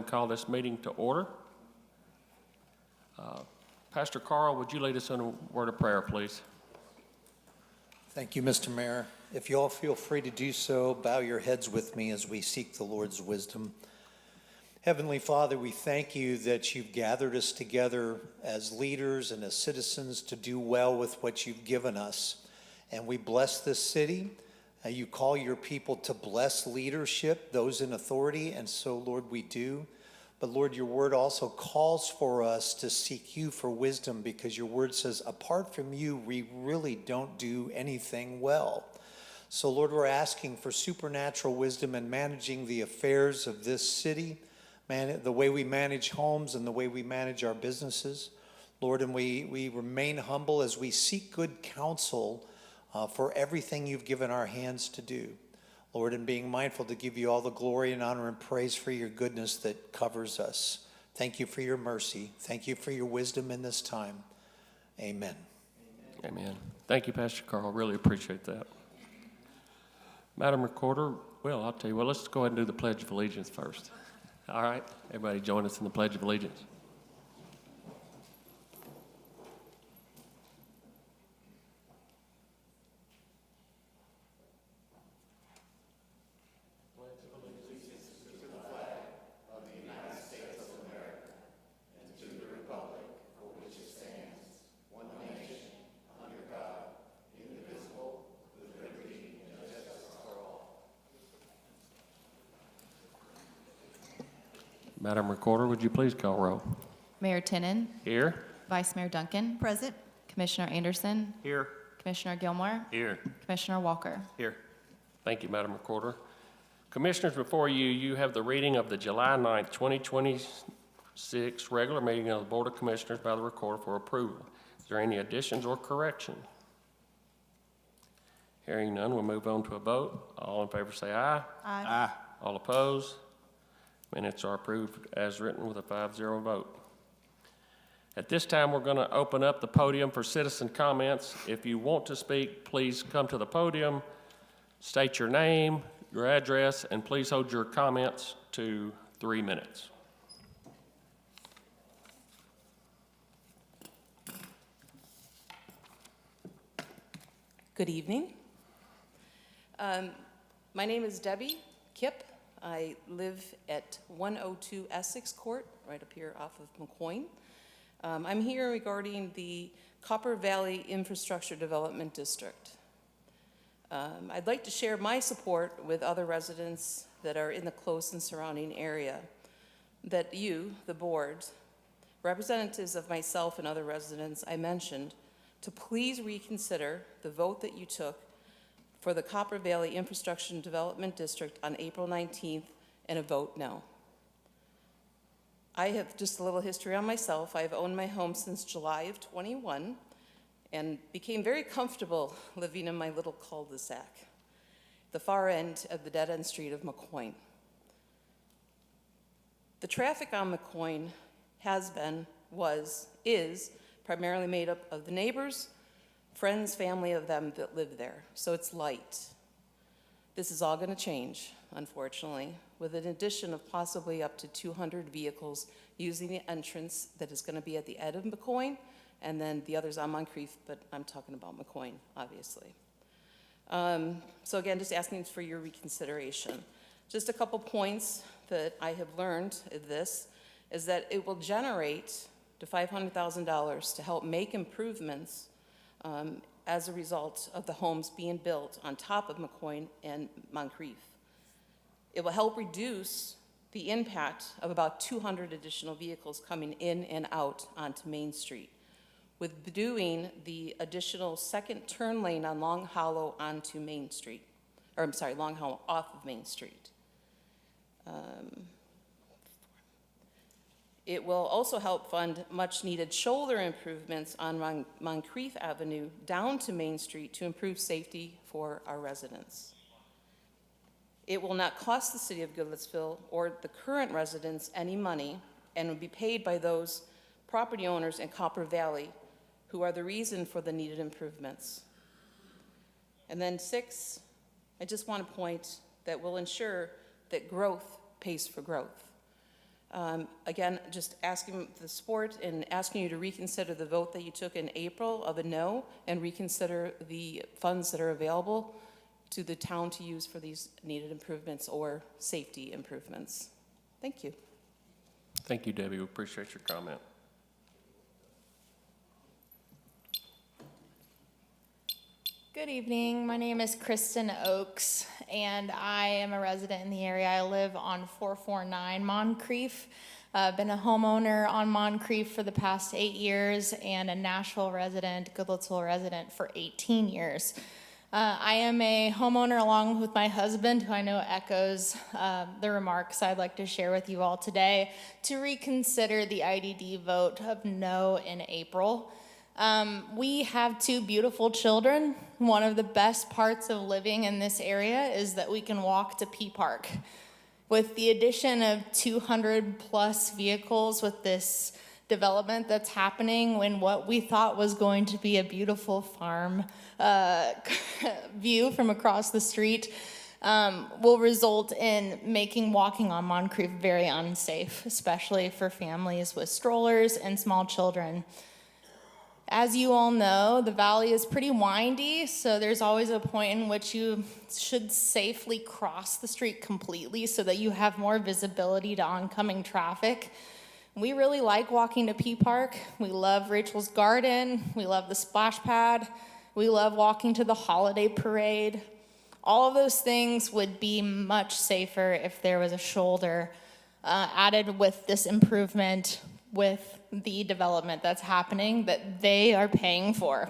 and call this meeting to order. Pastor Carl, would you lead us in a word of prayer, please? Thank you, Mr. Mayor. If you all feel free to do so, bow your heads with me as we seek the Lord's wisdom. Heavenly Father, we thank you that you've gathered us together as leaders and as citizens to do well with what you've given us. And we bless this city. You call your people to bless leadership, those in authority, and so, Lord, we do. But, Lord, your word also calls for us to seek you for wisdom, because your word says, apart from you, we really don't do anything well. So, Lord, we're asking for supernatural wisdom in managing the affairs of this city, the way we manage homes and the way we manage our businesses. Lord, and we remain humble as we seek good counsel for everything you've given our hands to do. Lord, and being mindful to give you all the glory and honor and praise for your goodness that covers us. Thank you for your mercy. Thank you for your wisdom in this time. Amen. Amen. Thank you, Pastor Carl. Really appreciate that. Madam Recorder, well, I'll tell you what, let's go ahead and do the Pledge of Allegiance first. All right, everybody join us in the Pledge of Allegiance. Madam Recorder, would you please call roll? Mayor Tinnen. Here. Vice Mayor Duncan. Present. Commissioner Anderson. Here. Commissioner Gilmore. Here. Commissioner Walker. Here. Thank you, Madam Recorder. Commissioners, before you have the reading of the July 9th, 2026 regular meeting of the Board of Commissioners by the Recorder for approval. Is there any additions or correction? Hearing none, we'll move on to a vote. All in favor say aye. Aye. All opposed? Minutes are approved as written with a 5-0 vote. At this time, we're going to open up the podium for citizen comments. If you want to speak, please come to the podium, state your name, your address, and please hold your comments to 3 minutes. Good evening. My name is Debbie Kipp. I live at 102 Essex Court, right up here off of McCoyne. I'm here regarding the Copper Valley Infrastructure Development District. I'd like to share my support with other residents that are in the close and surrounding area, that you, the board, representatives of myself and other residents I mentioned, to please reconsider the vote that you took for the Copper Valley Infrastructure Development District on April 19th and a vote no. I have just a little history on myself. I've owned my home since July of 21 and became very comfortable living in my little cul-de-sac, the far end of the dead-end street of McCoyne. The traffic on McCoyne has been, is primarily made up of the neighbors, friends, family of them that live there, so it's light. This is all going to change, unfortunately, with an addition of possibly up to 200 vehicles using the entrance that is going to be at the end of McCoyne, and then the others on Moncrief, but I'm talking about McCoyne, obviously. So again, just asking for your reconsideration. Just a couple points that I have learned of this is that it will generate to $500,000 to help make improvements as a result of the homes being built on top of McCoyne and Moncrief. It will help reduce the impact of about 200 additional vehicles coming in and out onto Main Street, with doing the additional second turn lane on Long Hollow onto Main Street, or I'm sorry, Long Hollow off of Main Street. It will also help fund much needed shoulder improvements on Moncrief Avenue down to Main Street to improve safety for our residents. It will not cost the city of Goodlettsville or the current residents any money and will be paid by those property owners in Copper Valley who are the reason for the needed improvements. And then 6, I just want to point that will ensure that growth pays for growth. Again, just asking the support and asking you to reconsider the vote that you took in April of a no, and reconsider the funds that are available to the town to use for these needed improvements or safety improvements. Thank you. Thank you, Debbie. We appreciate your comment. Good evening. My name is Kristen Oakes, and I am a resident in the area. I live on 449 Moncrief. I've been a homeowner on Moncrief for the past 8 years and a Nashville resident, Goodlettsville resident for 18 years. I am a homeowner along with my husband, who I know echoes the remarks I'd like to share with you all today, to reconsider the IDD vote of no in April. We have 2 beautiful children. One of the best parts of living in this area is that we can walk to P Park. With the addition of 200 plus vehicles with this development that's happening, when what we thought was going to be a beautiful farm view from across the street will result in making walking on Moncrief very unsafe, especially for families with strollers and small children. As you all know, the valley is pretty windy, so there's always a point in which you should safely cross the street completely so that you have more visibility to oncoming traffic. We really like walking to P Park. We love Rachel's Garden. We love the splash pad. We love walking to the holiday parade. All of those things would be much safer if there was a shoulder added with this improvement, with the development that's happening that they are paying for.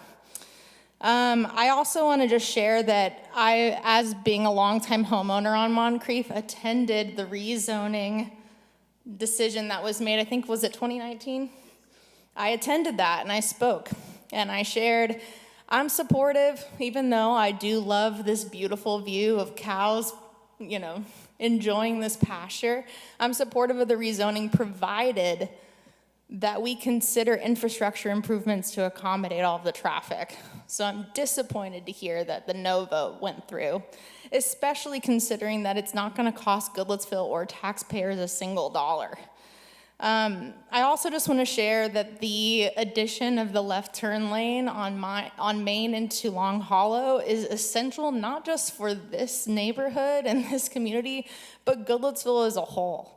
I also want to just share that I, as being a longtime homeowner on Moncrief, attended the rezoning decision that was made, I think, was it 2019? I attended that and I spoke and I shared, I'm supportive, even though I do love this beautiful view of cows, enjoying this pasture. I'm supportive of the rezoning, provided that we consider infrastructure improvements to accommodate all of the traffic. So I'm disappointed to hear that the no vote went through, especially considering that it's not going to cost Goodlettsville or taxpayers a single dollar. I also just want to share that the addition of the left turn lane on Main into Long Hollow is essential not just for this neighborhood and this community, but Goodlettsville as a whole.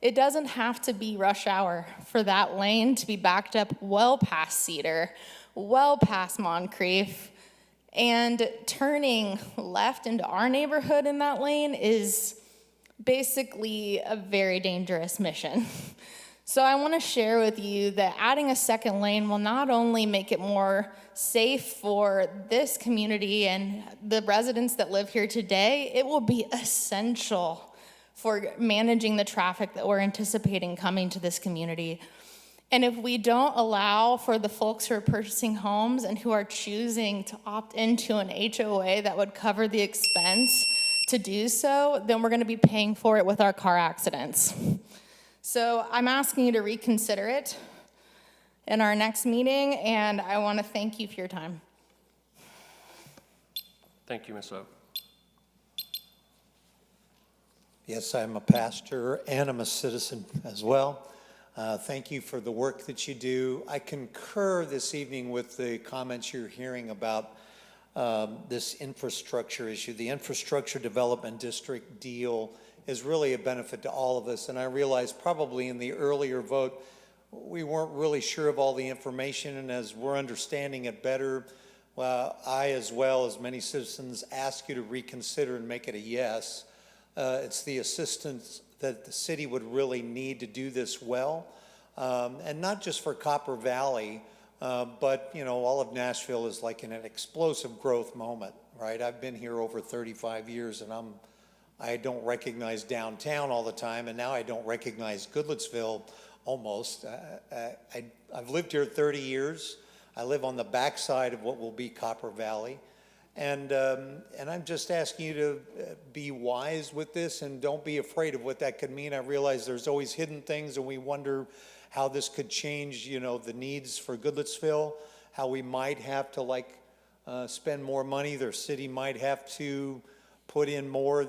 It doesn't have to be rush hour for that lane to be backed up well past Cedar, well past Moncrief, and turning left into our neighborhood in that lane is basically a very dangerous mission. So I want to share with you that adding a second lane will not only make it more safe for this community and the residents that live here today, it will be essential for managing the traffic that we're anticipating coming to this community. And if we don't allow for the folks who are purchasing homes and who are choosing to opt into an HOA that would cover the expense to do so, then we're gonna be paying for it with our car accidents. So I'm asking you to reconsider it in our next meeting, and I wanna thank you for your time. Thank you, Ms. Oak. Yes, I'm a pastor and I'm a citizen as well. Thank you for the work that you do. I concur this evening with the comments you're hearing about this infrastructure issue. The Infrastructure Development District deal is really a benefit to all of us, and I realize probably in the earlier vote we weren't really sure of all the information, and as we're understanding it better, I, as well as many citizens, ask you to reconsider and make it a yes. It's the assistance that the city would really need to do this well, and not just for Copper Valley, but all of Nashville is like in an explosive growth moment, right? I've been here over 35 years, and I don't recognize downtown all the time, and now I don't recognize Goodlettsville almost. I've lived here 30 years. I live on the backside of what will be Copper Valley. And I'm just asking you to be wise with this and don't be afraid of what that could mean. I realize there's always hidden things and we wonder how this could change, the needs for Goodlettsville, how we might have to spend more money. Their city might have to put in more.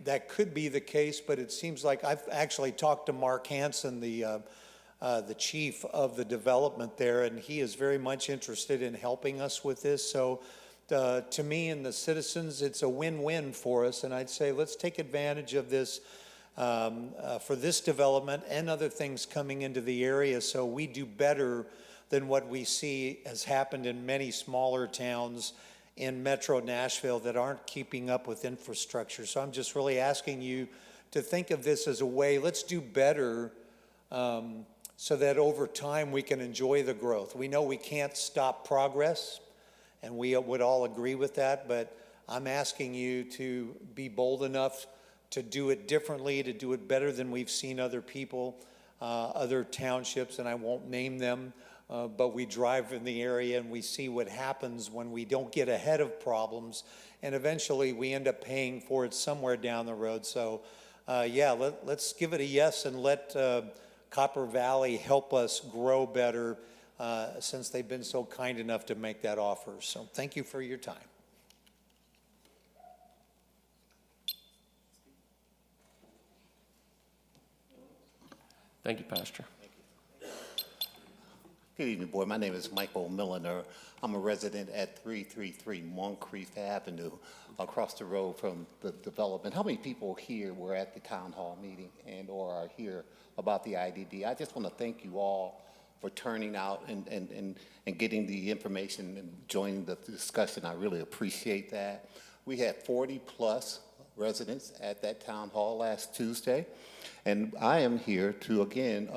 That could be the case, but it seems like I've actually talked to Mark Hansen, the chief of the development there, and he is very much interested in helping us with this. So to me and the citizens, it's a win-win for us, and I'd say let's take advantage of this for this development and other things coming into the area so we do better than what we see has happened in many smaller towns in Metro Nashville that aren't keeping up with infrastructure. So I'm just really asking you to think of this as a way, let's do better so that over time we can enjoy the growth. We know we can't stop progress, and we would all agree with that, but I'm asking you to be bold enough to do it differently, to do it better than we've seen other people, other townships, and I won't name them, but we drive in the area and we see what happens when we don't get ahead of problems, and eventually we end up paying for it somewhere down the road. So yeah, let's give it a yes and let Copper Valley help us grow better since they've been so kind enough to make that offer. So thank you for your time. Thank you, Pastor. Good evening, board. My name is Michael Milliner. I'm a resident at 333 Moncrief Avenue, across the road from the development. How many people here were at the town hall meeting and or are here about the IDD? I just want to thank you all for turning out and getting the information and joining the discussion. I really appreciate that. We had 40 plus residents at that town hall last Tuesday, and I am here to again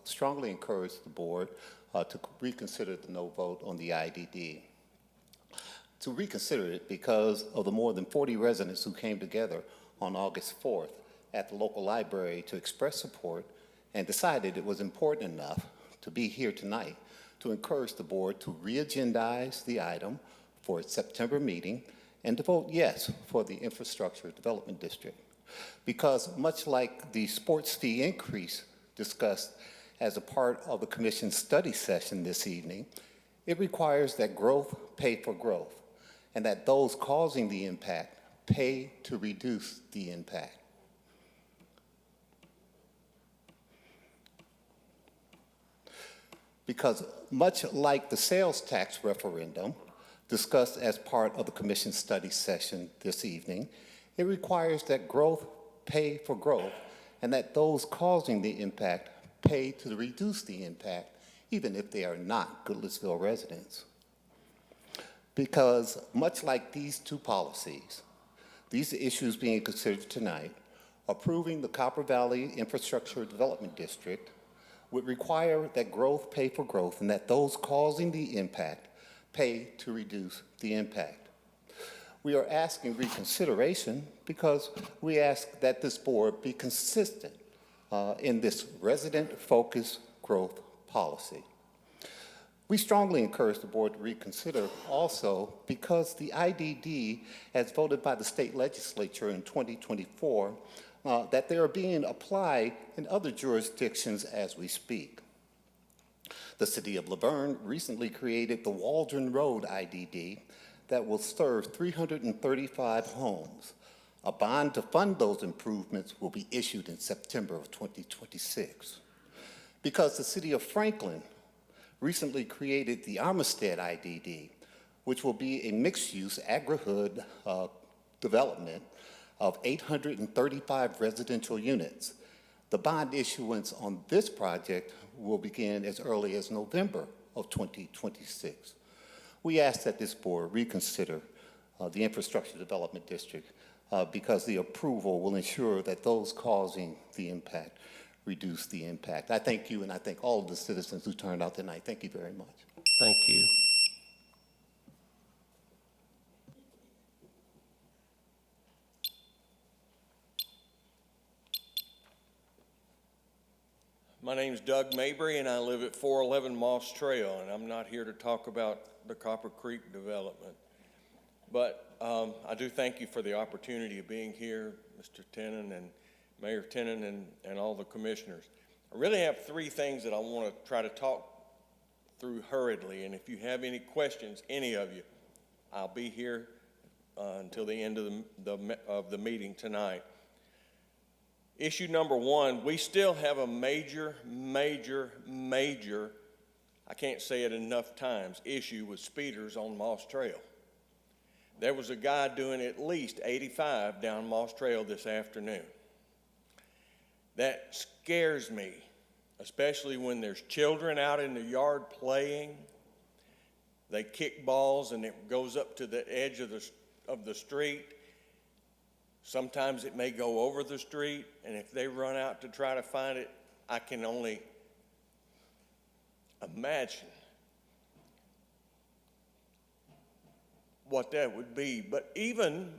strongly encourage the board to reconsider the no vote on the IDD. To reconsider it because of the more than 40 residents who came together on August 4th at the local library to express support and decided it was important enough to be here tonight to encourage the board to re-agendize the item for its September meeting and to vote yes for the Infrastructure Development District. Because much like the sports fee increase discussed as a part of the commission's study session this evening, it requires that growth pay for growth and that those causing the impact pay to reduce the impact. Because much like the sales tax referendum discussed as part of the commission study session this evening, it requires that growth pay for growth and that those causing the impact pay to reduce the impact, even if they are not Goodlettsville residents. Because much like these two policies, these issues being considered tonight, approving the Copper Valley Infrastructure Development District would require that growth pay for growth and that those causing the impact pay to reduce the impact. We are asking reconsideration because we ask that this board be consistent in this resident-focused growth policy. We strongly encourage the board to reconsider also because the IDD, as voted by the state legislature in 2024, that they are being applied in other jurisdictions as we speak. The city of Laverne recently created the Waldron Road IDD that will serve 335 homes. A bond to fund those improvements will be issued in September of 2026. Because the city of Franklin recently created the Armistead IDD, which will be a mixed-use agri-hood development of 835 residential units. The bond issuance on this project will begin as early as November of 2026. We ask that this board reconsider the Infrastructure Development District because the approval will ensure that those causing the impact reduce the impact. I thank you and I thank all of the citizens who turned out tonight. Thank you very much. Thank you. My name's Doug Mabry, and I live at 411 Moss Trail, and I'm not here to talk about the Copper Creek development. But I do thank you for the opportunity of being here, Mr. Tennant and Mayor Tennant and all the commissioners. I really have three things that I want to try to talk through hurriedly, and if you have any questions, any of you, I'll be here until the end of the meeting tonight. Issue number one, we still have a major, I can't say it enough times, issue with speeders on Moss Trail. There was a guy doing at least 85 down Moss Trail this afternoon. That scares me, especially when there's children out in the yard playing. They kick balls and it goes up to the edge of the street. Sometimes it may go over the street, and if they run out to try to find it, I can only imagine what that would be. But even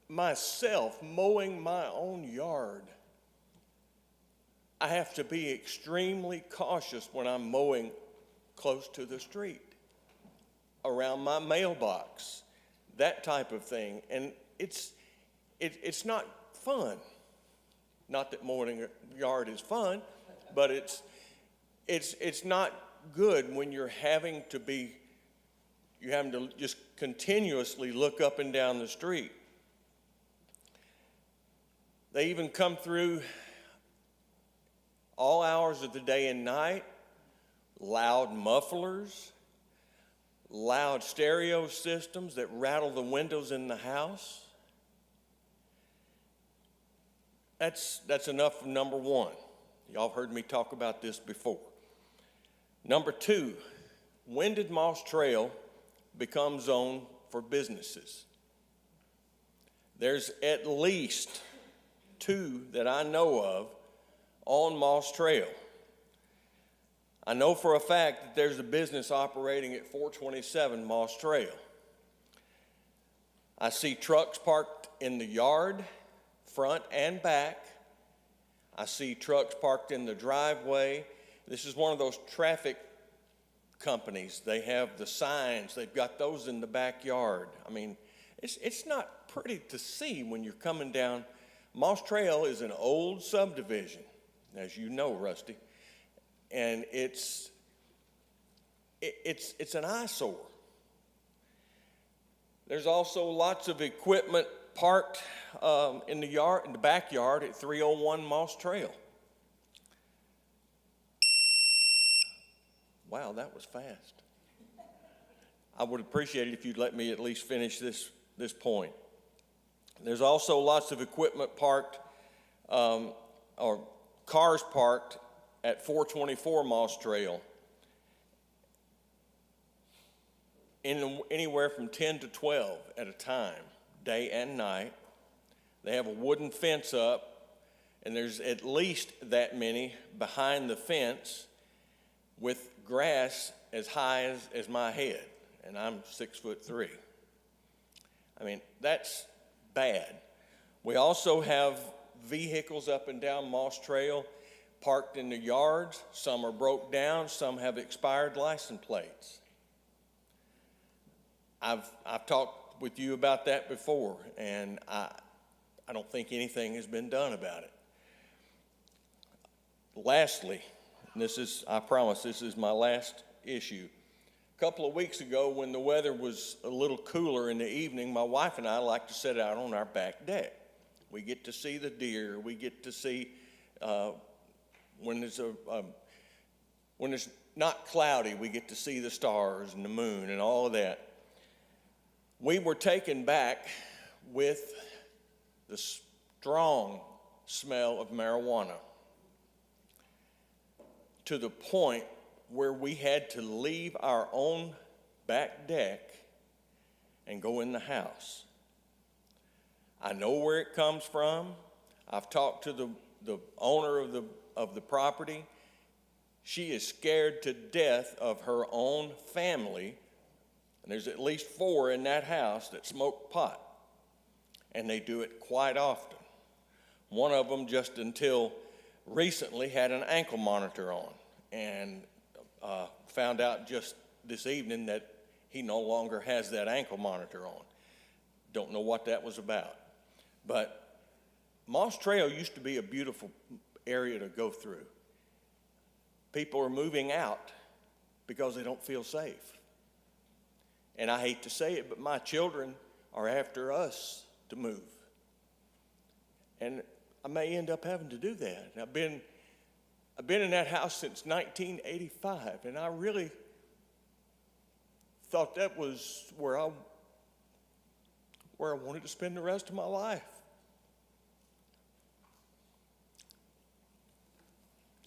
myself mowing my own yard, I have to be extremely cautious when I'm mowing close to the street, around my mailbox, that type of thing. And it's not fun. Not that mowing a yard is fun, but it's not good when you're having to just continuously look up and down the street. They even come through all hours of the day and night, loud mufflers, loud stereo systems that rattle the windows in the house. That's enough for number one. Y'all heard me talk about this before. Number two, when did Moss Trail become zone for businesses? There's at least 2 that I know of on Moss Trail. I know for a fact that there's a business operating at 427 Moss Trail. I see trucks parked in the yard, front and back. I see trucks parked in the driveway. This is one of those traffic companies. They have the signs. They've got those in the backyard. I mean, it's not pretty to see when you're coming down. Moss Trail is an old subdivision, as you know, Rusty, and it's an eyesore. There's also lots of equipment parked in the backyard at 301 Moss Trail. Wow, that was fast. I would appreciate it if you'd let me at least finish this point. There's also lots of equipment parked, or cars parked at 424 Moss Trail, anywhere from 10 to 12 at a time, day and night. They have a wooden fence up, and there's at least that many behind the fence with grass as high as my head, and I'm 6'3". I mean, that's bad. We also have vehicles up and down Moss Trail parked in the yards. Some are broke down, some have expired license plates. I've talked with you about that before, and I don't think anything has been done about it. Lastly, I promise this is my last issue. A couple of weeks ago, when the weather was a little cooler in the evening, my wife and I like to sit out on our back deck. We get to see the deer. We get to see when it's not cloudy, we get to see the stars and the moon and all of that. We were taken back with the strong smell of marijuana, to the point where we had to leave our own back deck and go in the house. I know where it comes from. I've talked to the owner of the property. She is scared to death of her own family, and there's at least 4 in that house that smoke pot, and they do it quite often. One of them, just until recently, had an ankle monitor on, and found out just this evening that he no longer has that ankle monitor on. Don't know what that was about. But Moss Trail used to be a beautiful area to go through. People are moving out because they don't feel safe. And I hate to say it, but my children are after us to move. And I may end up having to do that. I've been in that house since 1985, and I really thought that was where I wanted to spend the rest of my life.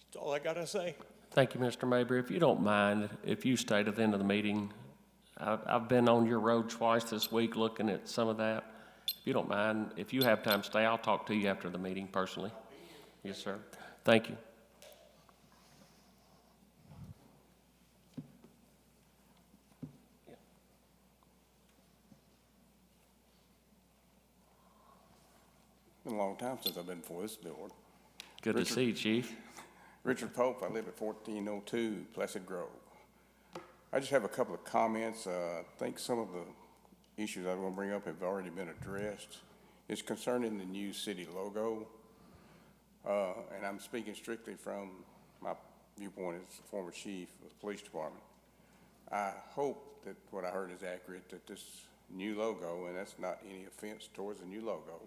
That's all I gotta say. Thank you, Mr. Mabry. If you don't mind, if you stay to the end of the meeting, I've been on your road twice this week looking at some of that. If you don't mind, if you have time to stay, I'll talk to you after the meeting personally. Yes, sir. Thank you. Been a long time since I've been before this board. Good to see you, Chief. Richard Pope, I live at 1402 Placid Grove. I just have a couple of comments. I think some of the issues I want to bring up have already been addressed. It's concerning the new city logo, and I'm speaking strictly from my viewpoint as a former chief of the police department. I hope that what I heard is accurate, that this new logo, and that's not any offense towards the new logo,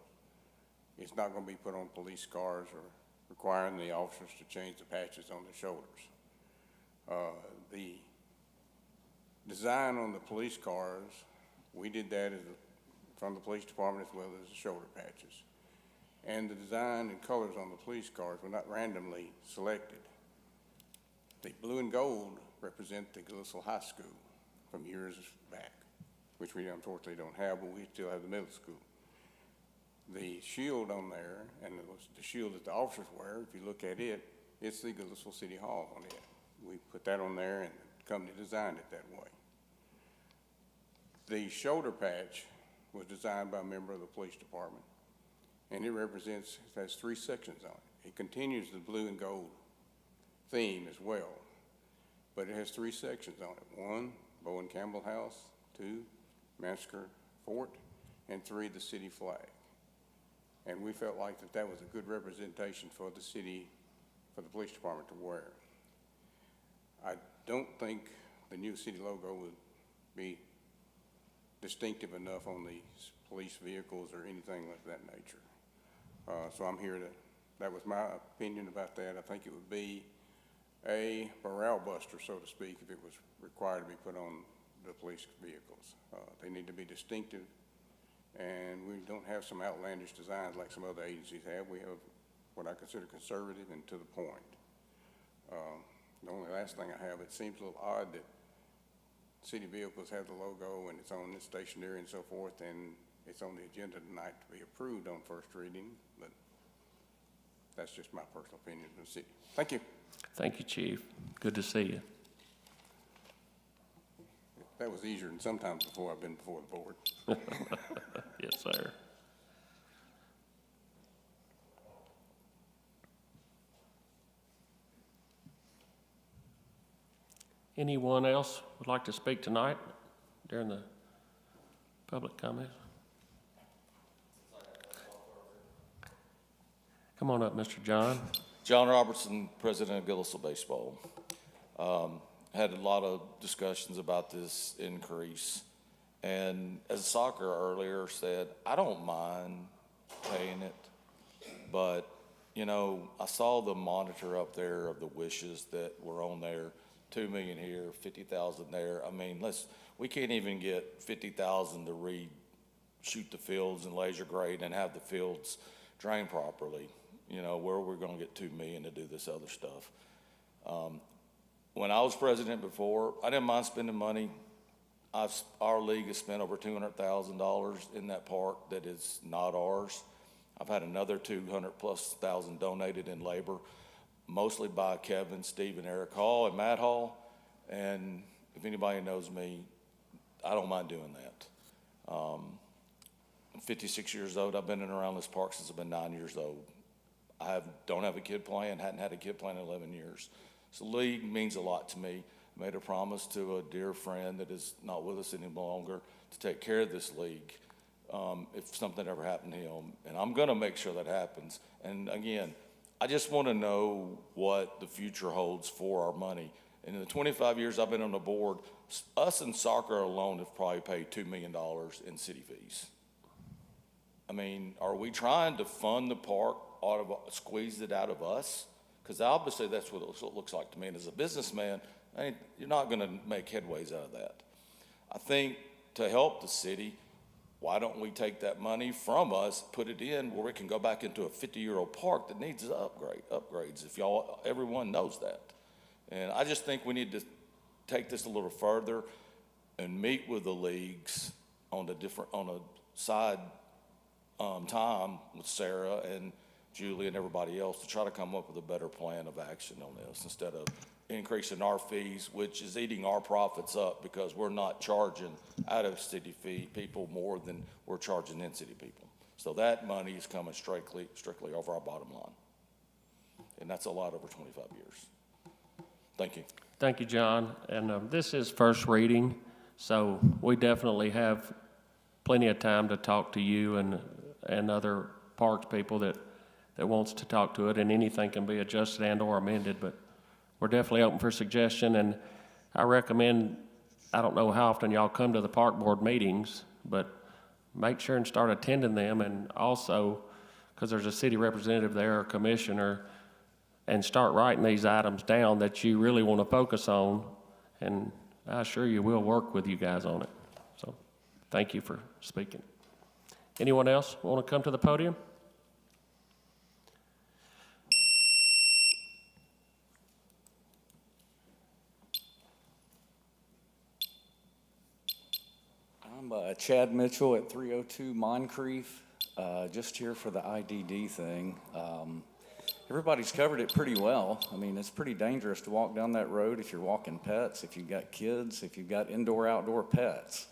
it's not going to be put on police cars or requiring the officers to change the patches on their shoulders. The design on the police cars, we did that from the police department as well as the shoulder patches. And the design and colors on the police cars were not randomly selected. The blue and gold represent the Goodlettsville High School from years back, which we unfortunately don't have, but we still have the middle school. The shield on there, and the shield that the officers wear, if you look at it, it's the Goodlettsville City Hall on it. We put that on there, and the company designed it that way. The shoulder patch was designed by a member of the police department, and it has 3 sections on it. It continues the blue and gold theme as well, but it has 3 sections on it. 1, Bowen Campbell House; 2, Massacre Fort; and 3, the city flag. And we felt like that was a good representation for the city, for the police department to wear. I don't think the new city logo would be distinctive enough on the police vehicles or anything of that nature. So I'm here that was my opinion about that. I think it would be a morale buster, so to speak, if it was required to be put on the police vehicles. They need to be distinctive. And we don't have some outlandish designs like some other agencies have. We have what I consider conservative and to the point. The only last thing I have, it seems a little odd that city vehicles have the logo and it's on the stationery and so forth, and it's on the agenda tonight to be approved on first reading, but that's just my personal opinion of the city. Thank you. Thank you, Chief. Good to see you. That was easier than sometimes before I've been before the board. Yes, sir. Anyone else would like to speak tonight during the public comment? Come on up, Mr. John. John Robertson, president of Goodlettsville Baseball. Had a lot of discussions about this increase. And as soccer earlier said, I don't mind paying it. But, you know, I saw the monitor up there of the wishes that were on there. 2 million here, 50,000 there. I mean, we can't even get 50,000 to reshoot the fields and laser grade and have the fields drained properly. You know, where we're gonna get 2 million to do this other stuff. When I was president before, I didn't mind spending money. Our league has spent over $200,000 in that park that is not ours. I've had another 200,000+ donated in labor, mostly by Kevin, Steve, and Eric Hall and Matt Hall. And if anybody knows me, I don't mind doing that. I'm 56 years old. I've been in and around this park since I've been 9 years old. Don't have a kid playing, hadn't had a kid playing in 11 years. So the league means a lot to me. I made a promise to a dear friend that is not with us any longer to take care of this league if something ever happened to him. And I'm gonna make sure that happens. And again, I just wanna know what the future holds for our money. And in the 25 years I've been on the board, us in soccer alone have probably paid $2 million in city fees. I mean, are we trying to fund the park squeeze it out of us? Because obviously that's what it looks like to me. And as a businessman, you're not gonna make headways out of that. I think to help the city, why don't we take that money from us, put it in where it can go back into a 50-year-old park that needs upgrades, if everyone knows that. And I just think we need to take this a little further and meet with the leagues on a side time with Sarah and Julie and everybody else to try to come up with a better plan of action on this instead of increasing our fees, which is eating our profits up because we're not charging out of city fee people more than we're charging in city people. So that money is coming strictly over our bottom line. And that's a lot over 25 years. Thank you. Thank you, John. And this is first reading, so we definitely have plenty of time to talk to you and other parks people that wants to talk to it, and anything can be adjusted and or amended, but we're definitely open for suggestion. And I recommend, I don't know how often y'all come to the park board meetings, but make sure and start attending them, and also, because there's a city representative there or commissioner, and start writing these items down that you really want to focus on, and I assure you we'll work with you guys on it. So thank you for speaking. Anyone else want to come to the podium? I'm Chad Mitchell at 302 Moncrief, just here for the IDD thing. Everybody's covered it pretty well. I mean, it's pretty dangerous to walk down that road if you're walking pets, if you've got kids, if you've got indoor, outdoor pets.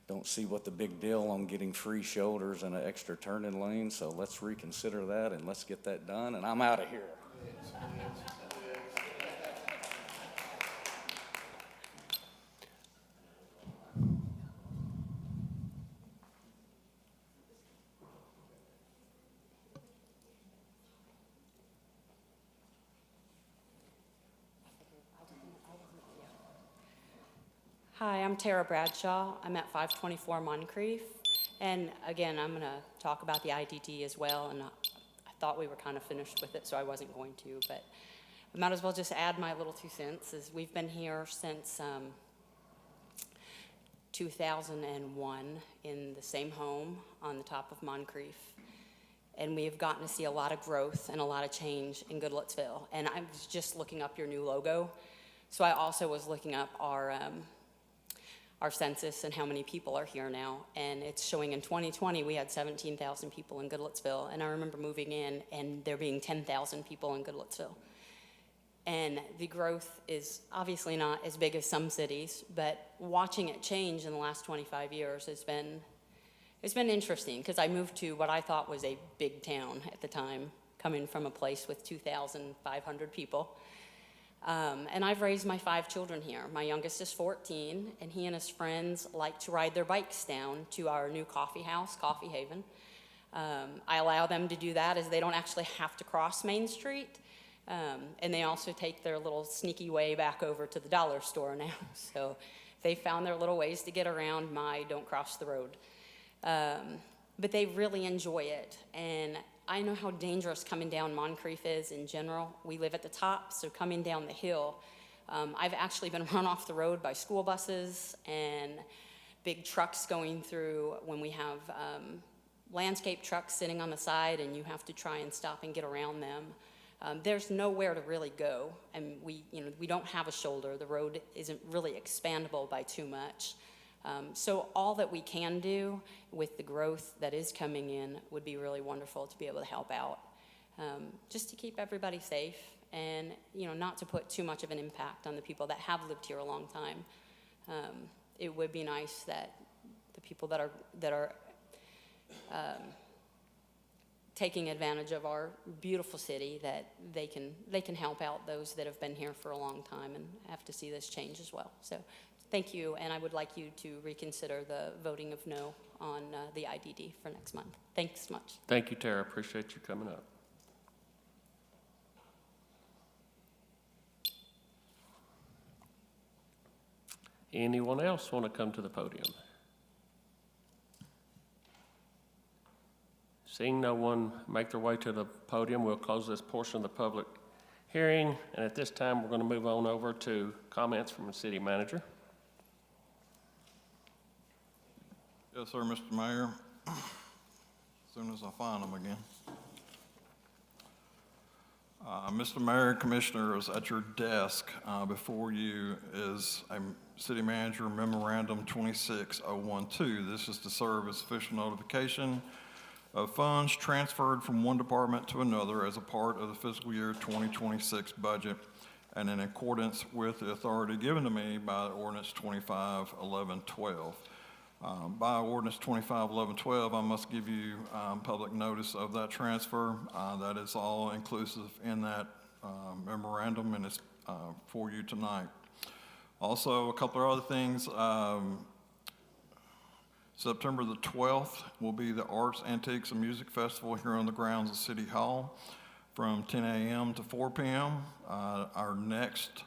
Don't see what the big deal on getting free shoulders and an extra turning lane, so let's reconsider that and let's get that done, and I'm out of here. Hi, I'm Tara Bradshaw. I'm at 524 Moncrief. And again, I'm going to talk about the IDD as well. And I thought we were kind of finished with it, so I wasn't going to. But I might as well just add my little 2 cents. Is we've been here since 2001 in the same home on the top of Moncrief. And we have gotten to see a lot of growth and a lot of change in Goodlettsville. And I was just looking up your new logo. So I also was looking up our census and how many people are here now. And it's showing in 2020, we had 17,000 people in Goodlettsville. And I remember moving in and there being 10,000 people in Goodlettsville. And the growth is obviously not as big as some cities, but watching it change in the last 25 years has been, it's been interesting because I moved to what I thought was a big town at the time, coming from a place with 2,500 people. And I've raised my 5 children here. My youngest is 14, and he and his friends like to ride their bikes down to our new coffee house, Coffee Haven. I allow them to do that as they don't actually have to cross Main Street. And they also take their little sneaky way back over to the dollar store now. So they found their little ways to get around my don't cross the road. But they really enjoy it. And I know how dangerous coming down Moncrief is in general. We live at the top, so coming down the hill, I've actually been run off the road by school buses and big trucks going through when we have landscape trucks sitting on the side and you have to try and stop and get around them. There's nowhere to really go, and we don't have a shoulder. The road isn't really expandable by too much. So all that we can do with the growth that is coming in would be really wonderful to be able to help out, just to keep everybody safe and not to put too much of an impact on the people that have lived here a long time. It would be nice that the people that are taking advantage of our beautiful city, that they can help out those that have been here for a long time and have to see this change as well. So thank you, and I would like you to reconsider the voting of no on the IDD for next month. Thanks much. Thank you, Tara. Appreciate you coming up. Anyone else want to come to the podium? Seeing no one make their way to the podium, we'll close this portion of the public hearing. And at this time, we're going to move on over to comments from the city manager. Yes, sir, Mr. Mayor. As soon as I find them again. Mr. Mayor, Commissioners, at your desk before you is a City Manager Memorandum 26012. This is to serve as official notification of funds transferred from one department to another as a part of the fiscal year 2026 budget and in accordance with the authority given to me by Ordinance 251112. By Ordinance 251112, I must give you public notice of that transfer. That is all inclusive in that memorandum, and it's for you tonight. Also, a couple of other things. September the 12th will be the Arts, Antiques, and Music Festival here on the grounds of City Hall from 10 a.m. to 4 p.m. Our next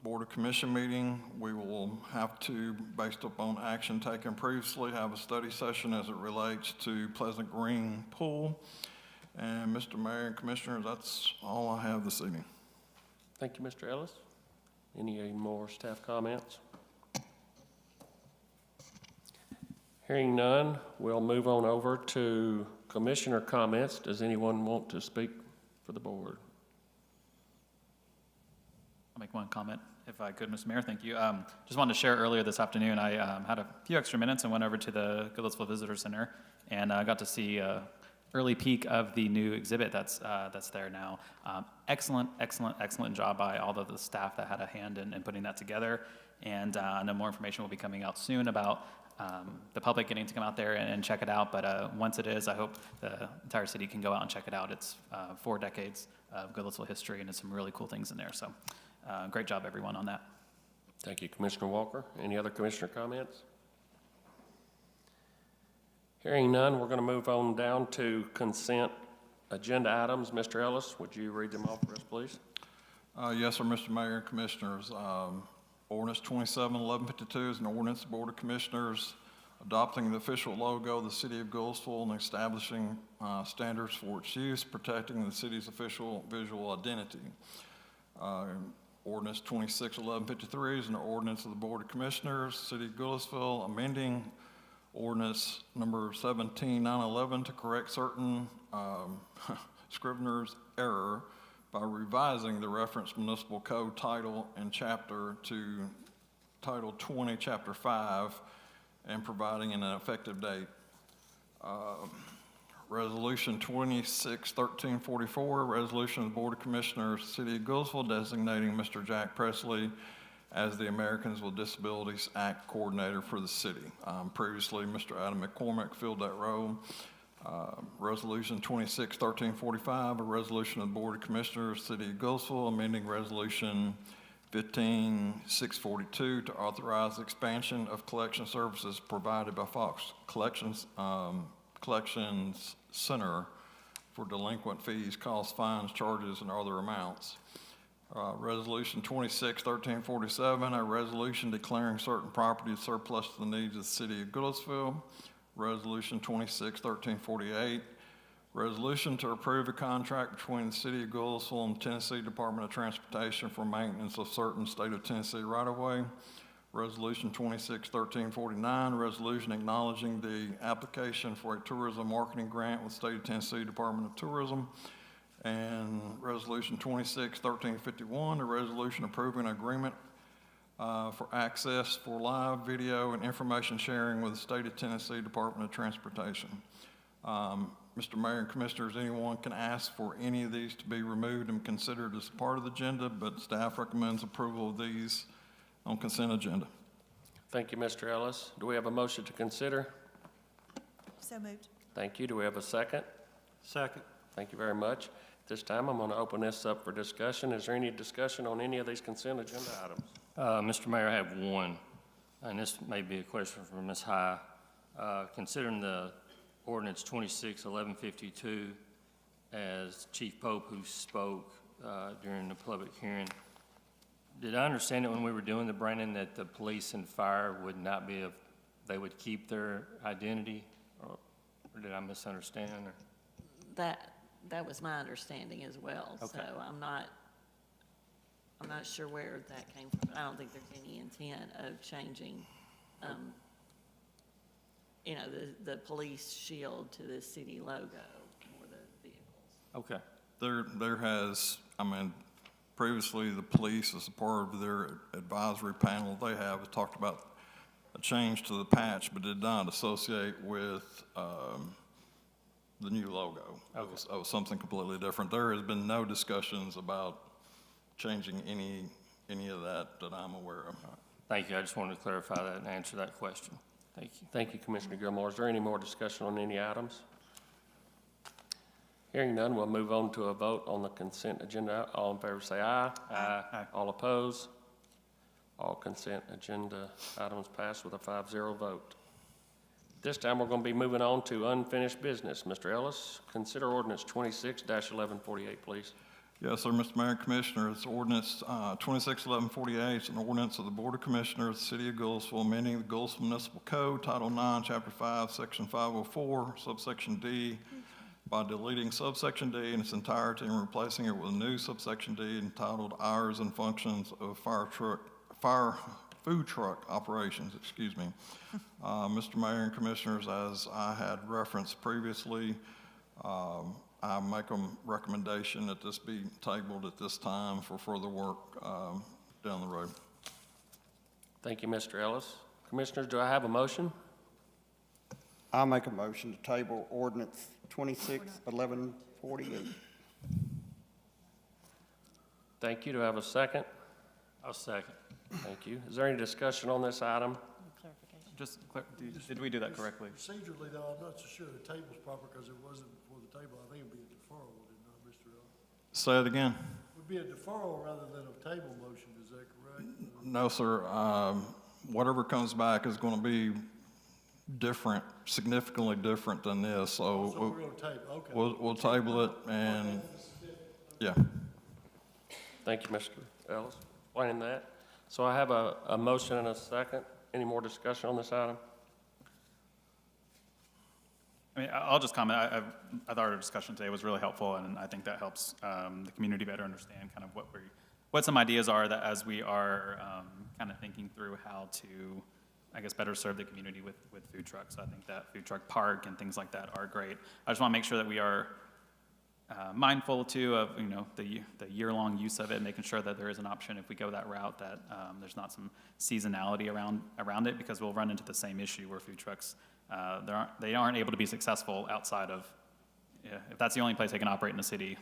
Board of Commission meeting, we will have to, based upon action taken previously, have a study session as it relates to Pleasant Green Pool. And Mr. Mayor and Commissioners, that's all I have this evening. Thank you, Mr. Ellis. Any more staff comments? Hearing none, we'll move on over to commissioner comments. Does anyone want to speak for the board? I'll make one comment, if I could, Mr. Mayor. Thank you. Just wanted to share earlier this afternoon, I had a few extra minutes and went over to the Goodlettsville Visitor Center and got to see early peek of the new exhibit that's there now. Excellent job by all of the staff that had a hand in putting that together. And I know more information will be coming out soon about the public getting to come out there and check it out. But once it is, I hope the entire city can go out and check it out. It's 4 decades of Goodlettsville history, and there's some really cool things in there. So great job, everyone, on that. Thank you, Commissioner Walker. Any other commissioner comments? Hearing none, we're going to move on down to consent agenda items. Mr. Ellis, would you read them off for us, please? Yes, sir, Mr. Mayor and Commissioners. Ordinance 271152 is an ordinance of the Board of Commissioners adopting the official logo of the City of Goodlettsville and establishing standards for its use, protecting the city's official visual identity. Ordinance 261153 is an ordinance of the Board of Commissioners, City of Goodlettsville, amending ordinance number 17911 to correct certain Scrivener's error by revising the reference municipal code title and chapter to Title 20, Chapter 5, and providing an effective date. Resolution 261344, resolution of the Board of Commissioners, City of Goodlettsville, designating Mr. Jack Presley as the Americans with Disabilities Act coordinator for the city. Previously, Mr. Adam McCormick filled that role. Resolution 261345, a resolution of the Board of Commissioners, City of Goodlettsville, amending Resolution 15642 to authorize expansion of collection services provided by Fox Collections Center for delinquent fees, costs, fines, charges, and other amounts. Resolution 261347, a resolution declaring certain property surplus to the needs of the City of Goodlettsville. Resolution 261348, resolution to approve a contract between the City of Goodlettsville and the Tennessee Department of Transportation for maintenance of certain state of Tennessee right-of-way. Resolution 261349, resolution acknowledging the application for a tourism marketing grant with State of Tennessee Department of Tourism. And Resolution 261351, a resolution approving an agreement for access for live video and information sharing with the State of Tennessee Department of Transportation. Mr. Mayor and Commissioners, anyone can ask for any of these to be removed and considered as part of the agenda, but staff recommends approval of these on consent agenda. Thank you, Mr. Ellis. Do we have a motion to consider? So moved. Thank you. Do we have a second? Second. Thank you very much. At this time, I'm going to open this up for discussion. Is there any discussion on any of these consent agenda items? Mr. Mayor, I have one, and this may be a question for Ms. High. Considering the ordinance 261152 as Chief Pope, who spoke during the public hearing, did I understand that when we were doing the branding that the police and fire would not be, they would keep their identity? Or did I misunderstand? Or? That was my understanding as well. Okay. So I'm not sure where that came from. I don't think there's any intent of changing, the police shield to the city logo for the vehicles. Okay. There has, previously the police, as a part of their advisory panel they have talked about a change to the patch, but did not associate with the new logo. Okay. It was something completely different. There has been no discussions about changing any of that I'm aware of. Thank you. I just wanted to clarify that and answer that question. Thank you. Thank you, Commissioner Gilmore. Is there any more discussion on any items? Hearing none, we'll move on to a vote on the consent agenda. All in favor say aye. Aye. All opposed? All consent agenda items pass with a 5-0 vote. This time, we're going to be moving on to unfinished business. Mr. Ellis, consider ordinance 26-1148, please. Yes, sir, Mr. Mayor and Commissioners. Ordinance 261148 is an ordinance of the Board of Commissioners of the City of Goodlettsville amending the Goodlettsville Municipal Code, Title 9, Chapter 5, Section 504, Subsection D, by deleting subsection D in its entirety and replacing it with a new subsection D entitled Hours and Functions of Food Truck Operations, Mr. Mayor and Commissioners, as I had referenced previously, I make a recommendation that this be tabled at this time for further work down the road. Thank you, Mr. Ellis. Commissioners, do I have a motion? I'll make a motion to table ordinance 261148. Thank you. Do I have a second? I'll second. Thank you. Is there any discussion on this item? Did we do that correctly? Procedurally, though, I'm not so sure the table's proper because it wasn't before the table. I think it'd be a deferral, would it not, Mr. Ellis? Say it again. Would be a deferral rather than a table motion, is that correct? No, sir. Whatever comes back is going to be different, significantly different than this. So So we're gonna table, okay. we'll table it, and yeah. Thank you, Mr. Ellis. Explaining that. So I have a motion and a second. Any more discussion on this item? I mean, I'll just comment. I thought our discussion today was really helpful, and I think that helps the community better understand kind of what some ideas are that as we are kind of thinking through how to, I guess, better serve the community with food trucks. I think that food truck park and things like that are great. I just want to make sure that we are mindful too of the year-long use of it, making sure that there is an option if we go that route, that there's not some seasonality around it, because we'll run into the same issue where food trucks they aren't able to be successful outside of, if that's the only place they can operate in the city,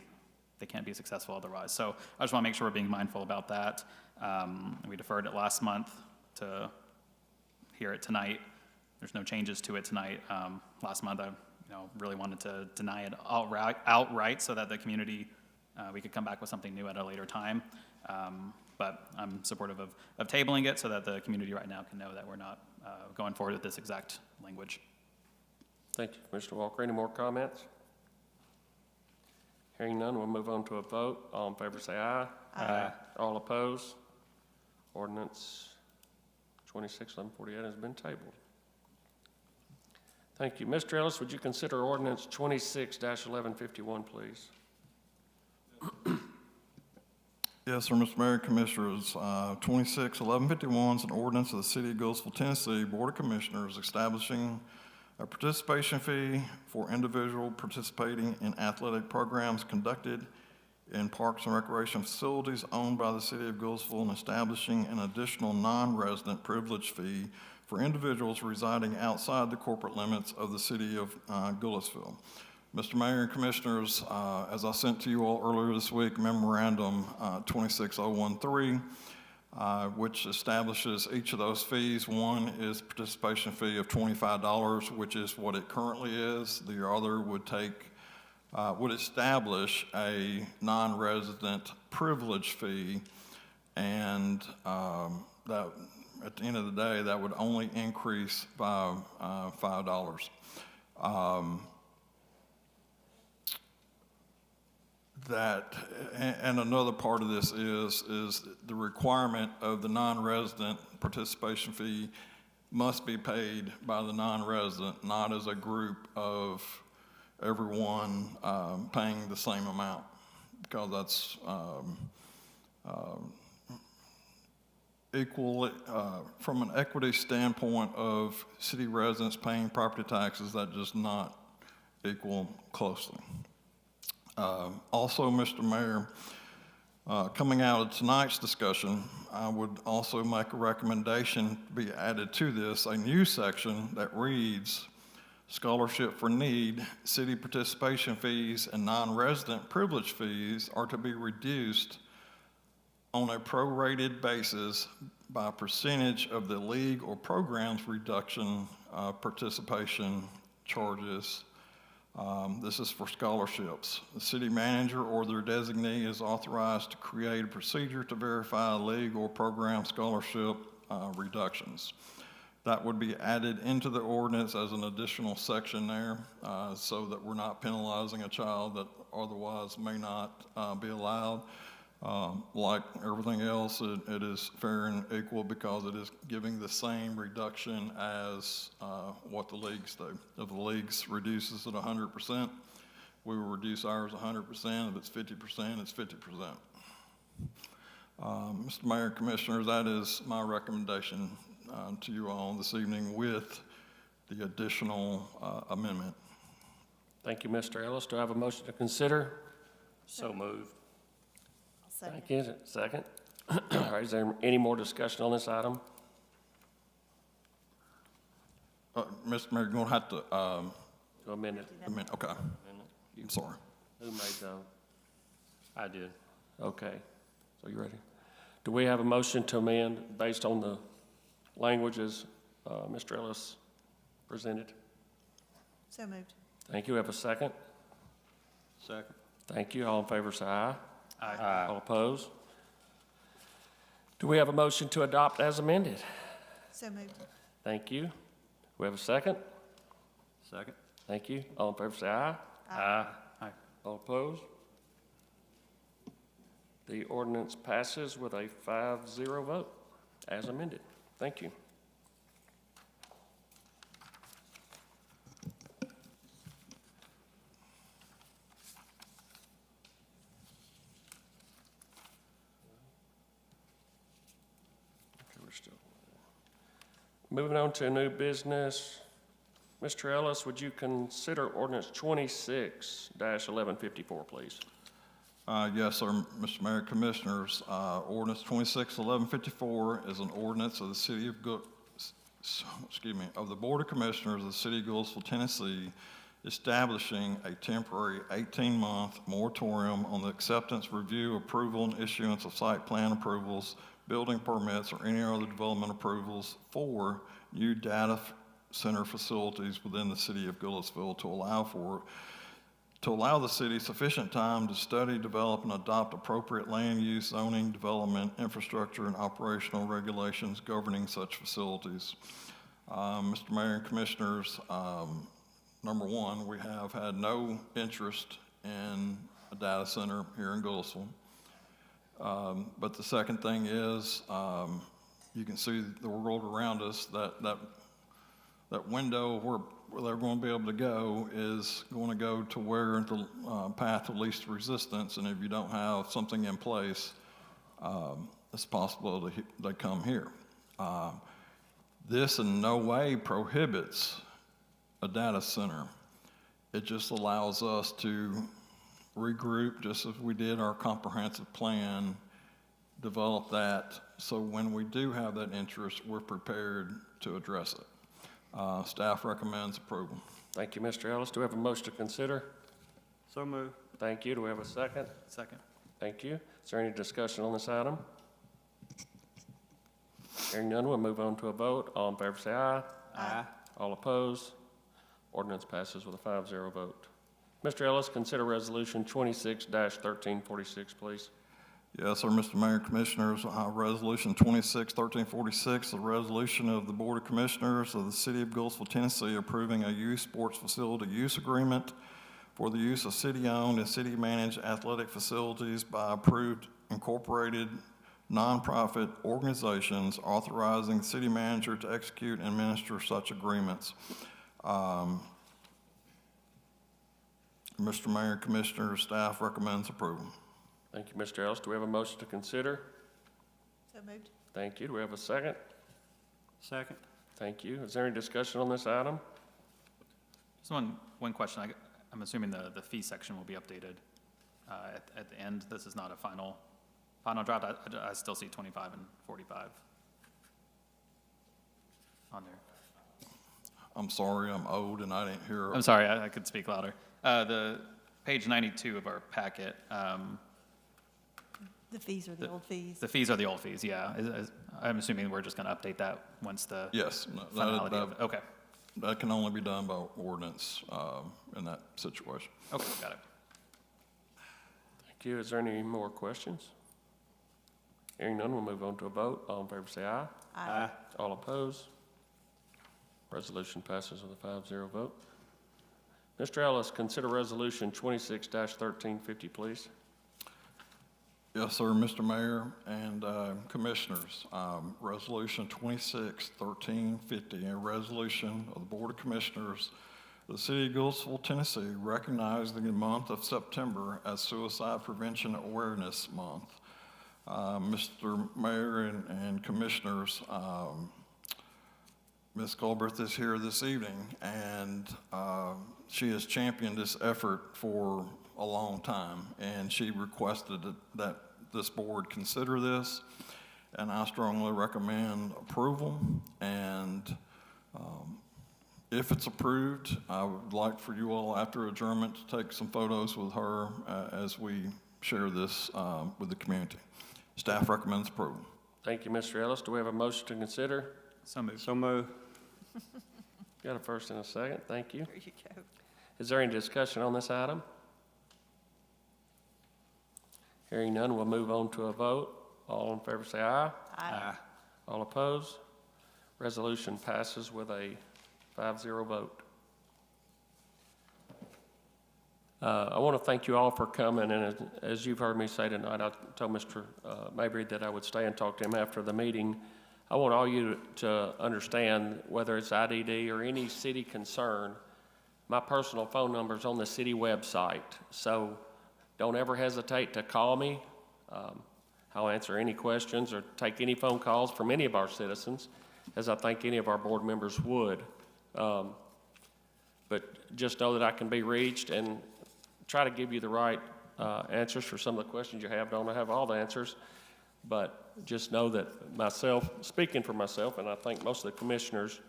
they can't be successful otherwise. So I just want to make sure we're being mindful about that. We deferred it last month to hear it tonight. There's no changes to it tonight. Last month I really wanted to deny it outright so that the community, we could come back with something new at a later time. But I'm supportive of tabling it so that the community right now can know that we're not going forward with this exact language. Thank you, Mr. Walker. Any more comments? Hearing none, we'll move on to a vote. All in favor say aye. Aye. All opposed? Ordinance 261148 has been tabled. Thank you. Mr. Ellis, would you consider ordinance 26-1151, please? Yes, sir, Mr. Mayor and Commissioners. 261151 is an ordinance of the City of Goodlettsville, Tennessee Board of Commissioners establishing a participation fee for individual participating in athletic programs conducted in parks and recreation facilities owned by the City of Goodlettsville, and establishing an additional non-resident privilege fee for individuals residing outside the corporate limits of the City of Goodlettsville. Mr. Mayor and Commissioners, as I sent to you all earlier this week, Memorandum 26013, which establishes each of those fees. One is participation fee of $25, which is what it currently is. The other would establish a non-resident privilege fee, and that at the end of the day, that would only increase by $5. And another part of this is the requirement of the non-resident participation fee must be paid by the non-resident, not as a group of everyone paying the same amount, because that's equal, from an equity standpoint of city residents paying property taxes, that does not equal closely. Also, Mr. Mayor, coming out of tonight's discussion, I would also make a recommendation to be added to this, a new section that reads, scholarship for need, city participation fees, and non-resident privilege fees are to be reduced on a prorated basis by a percentage of the league or program's reduction participation charges. This is for scholarships. The city manager or their designee is authorized to create a procedure to verify league or program scholarship reductions. That would be added into the ordinance as an additional section there, so that we're not penalizing a child that otherwise may not be allowed. Like everything else, it is fair and equal because it is giving the same reduction as what the leagues do. If the leagues reduces it 100%, we will reduce ours 100%. If it's 50%, it's 50%. Mr. Mayor, Commissioners, that is my recommendation to you all this evening with the additional amendment. Thank you, Mr. Ellis. Do I have a motion to consider? So moved. Thank you. Second. All right, is there any more discussion on this item? Mr. Mayor, you're going to have to Amend it. amend. Okay. I'm sorry. Who made the? I did. Okay. So you ready? Do we have a motion to amend based on the languages Mr. Ellis presented? So moved. Thank you. Have a second? Second. Thank you. All in favor, say aye. Aye. All opposed? Do we have a motion to adopt as amended? So moved. Thank you. We have a second? Second. Thank you. All in favor, say aye. Aye. All opposed? The ordinance passes with a 5-0 vote as amended. Thank you. Moving on to new business. Mr. Ellis, would you consider ordinance 26-1154, please? Yes, sir, Mr. Mayor, Commissioners. Ordinance 26-1154 is an ordinance of the City of of the Board of Commissioners of the City of Goodlettsville, Tennessee, establishing a temporary 18-month moratorium on the acceptance, review, approval, and issuance of site plan approvals, building permits, or any other development approvals for new data center facilities within the City of Goodlettsville to allow the city sufficient time to study, develop, and adopt appropriate land use, zoning, development, infrastructure, and operational regulations governing such facilities. Mr. Mayor and Commissioners, number one, we have had no interest in a data center here in Goodlettsville. But the second thing is, you can see the world around us, that window where they're going to be able to go is going to go to where the path of least resistance, and if you don't have something in place, it's possible they come here. This in no way prohibits a data center. It just allows us to regroup, just as we did our comprehensive plan, develop that, so when we do have that interest, we're prepared to address it. Staff recommends approval. Thank you, Mr. Ellis. Do we have a motion to consider? So moved. Thank you. Do we have a second? Second. Thank you. Is there any discussion on this item? Hearing none, we'll move on to a vote. All in favor, say aye. Aye. All opposed? Ordinance passes with a 5-0 vote. Mr. Ellis, consider resolution 26-1346, please. Yes, sir, Mr. Mayor, Commissioners. Resolution 26-1346, a resolution of the Board of Commissioners of the City of Goodlettsville, Tennessee, approving a youth sports facility use agreement for the use of city-owned and city-managed athletic facilities by approved incorporated nonprofit organizations, authorizing city manager to execute and administer such agreements. Mr. Mayor, Commissioner, staff recommends approval. Thank you, Mr. Ellis. Do we have a motion to consider? So moved. Thank you. Do we have a second? Second. Thank you. Is there any discussion on this item? Just one question. I'm assuming the fee section will be updated at the end. This is not a final draft. I still see 25 and 45 on there. I'm sorry, I'm old and I didn't hear. I'm sorry, I could speak louder. The page 92 of our packet. The fees are the old fees. The fees are the old fees, yeah. I'm assuming we're just going to update that once the Yes. finality of it. Okay. That can only be done by ordinance in that situation. Okay, got it. Thank you. Is there any more questions? Hearing none, we'll move on to a vote. All in favor say aye. Aye. All opposed? Resolution passes with a 5-0 vote. Mr. Ellis, consider Resolution 26-1350, please. Yes, sir, Mr. Mayor and Commissioners. Resolution 26-1350, a resolution of the Board of Commissioners of the City of Goodlettsville, Tennessee, recognizing the month of September as Suicide Prevention Awareness Month. Mr. Mayor and Commissioners, Ms. Galbraith is here this evening, and she has championed this effort for a long time, and she requested that this board consider this, and I strongly recommend approval. And if it's approved, I would like for you all, after adjournment, to take some photos with her as we share this with the community. Staff recommends approval. Thank you, Mr. Ellis. Do we have a motion to consider? So moved. So move. Got a first and a second. Thank you. There you go. Is there any discussion on this item? Hearing none, we'll move on to a vote. All in favor say aye. Aye. All opposed? Resolution passes with a 5-0 vote. I want to thank you all for coming, and as you've heard me say tonight, I told Mr. Mabry that I would stay and talk to him after the meeting. I want all you to understand, whether it's IDD or any city concern, my personal phone number is on the city website, so don't ever hesitate to call me. I'll answer any questions or take any phone calls from any of our citizens, as I think any of our board members would. But just know that I can be reached and try to give you the right answers for some of the questions you have. Don't have all the answers, but just know that myself, speaking for myself, and I think most of the commissioners,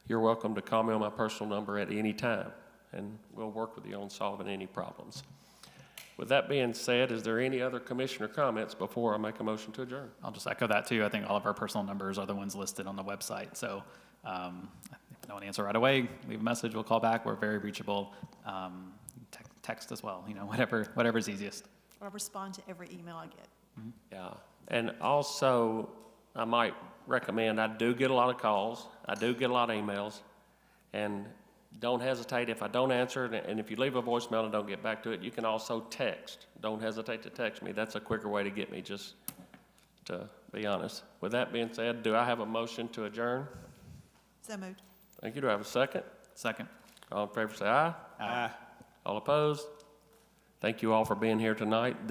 you're welcome to call me on my personal number at any time, and we'll work with you on solving any problems. With that being said, is there any other commissioner comments before I make a motion to adjourn? I'll just echo that too. I think all of our personal numbers are the ones listed on the website. So if I don't answer right away, leave a message, we'll call back. We're very reachable. Text as well, you know, whatever's easiest. I'll respond to every email I get. Mm-hmm. Yeah, and also I might recommend, I do get a lot of calls, I do get a lot of emails, and don't hesitate if I don't answer it, and if you leave a voicemail and don't get back to it, you can also text. Don't hesitate to text me. That's a quicker way to get me, just to be honest. With that being said, do I have a motion to adjourn? So moved. Thank you. Do I have a second? Second. All in favor say aye. Aye. All opposed? Thank you all for being here tonight.